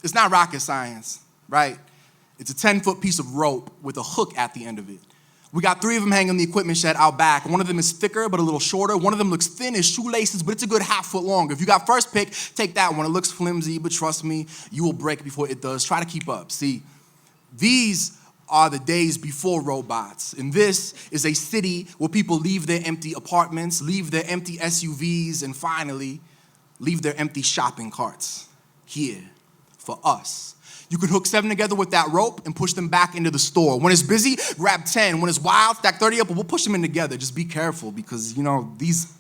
It's not rocket science, right? It's a 10-foot piece of rope with a hook at the end of it. We got 3 of them hanging in the equipment shed out back. One of them is thicker, but a little shorter. One of them looks thin as shoelaces, but it's a good half foot longer. If you got first pick, take that one. It looks flimsy, but trust me, you will break before it does. Try to keep up. See, these are the days before robots. And this is a city where people leave their empty apartments, leave their empty SUVs, and finally, leave their empty shopping carts here for us. You can hook 7 together with that rope and push them back into the store. When it's busy, grab 10. When it's wild, stack 30 up, but we'll push them in together. Just be careful because, these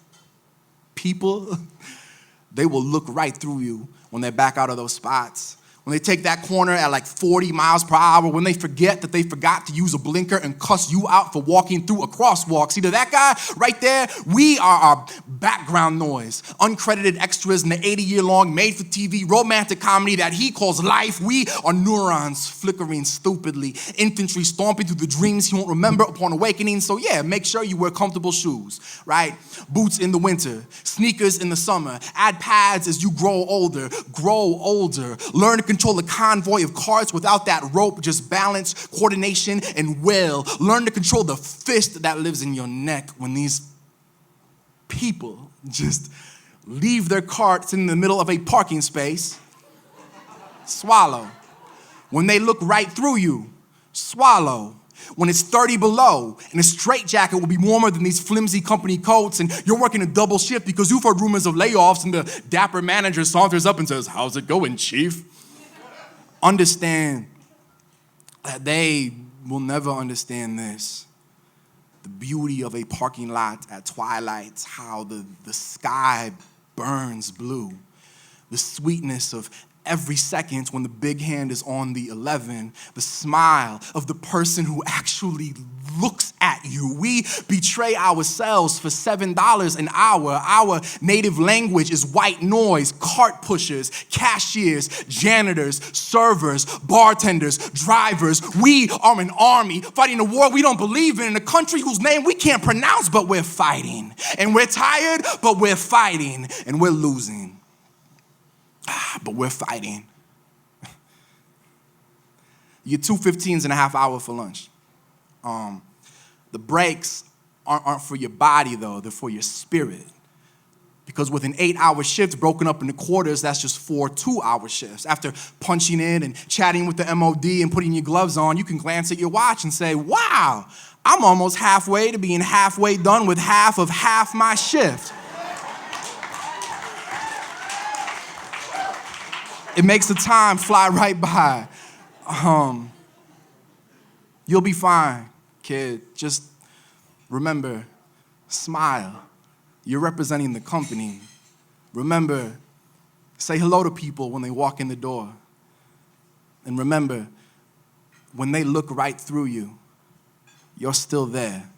people, they will look right through you when they're back out of those spots. When they take that corner at like 40 miles per hour, when they forget that they forgot to use a blinker and cuss you out for walking through a crosswalk. See, to that guy right there, we are our background noise. Uncredited extras in the 80-year-long made-for-TV romantic comedy that he calls life. We are neurons flickering stupidly. Infantry stomping through the dreams he won't remember upon awakening. So yeah, make sure you wear comfortable shoes, right? Boots in the winter, sneakers in the summer. Add pads as you grow older. Learn to control a convoy of carts without that rope. Just balance, coordination, and will. Learn to control the fist that lives in your neck when these people just leave their carts in the middle of a parking space. Swallow. When they look right through you, swallow. When it's 30 below and a straitjacket will be warmer than these flimsy company coats and you're working a double shift because you've heard rumors of layoffs and the dapper manager saunters up and says, "How's it going, chief?" Understand that they will never understand this. The beauty of a parking lot at twilight, how the sky burns blue. The sweetness of every second when the big hand is on the 11. The smile of the person who actually looks at you. We betray ourselves for $7 an hour. Our native language is white noise, cart pushers, cashiers, janitors, servers, bartenders, drivers. We are an army fighting a war we don't believe in a country whose name we can't pronounce, but we're fighting. And we're tired, but we're fighting. And we're losing. But we're fighting. You get 2 15s and a half hour for lunch. The breaks aren't for your body, though. They're for your spirit. Because with an 8-hour shift broken up into quarters, that's just 4 2-hour shifts. After punching in and chatting with the MOD and putting your gloves on, you can glance at your watch and say, wow, I'm almost halfway to being halfway done with half of half my shift. It makes the time fly right by. You'll be fine, kid. Just remember, smile. You're representing the company. Remember, say hello to people when they walk in the door. And remember, when they look right through you, you're still there.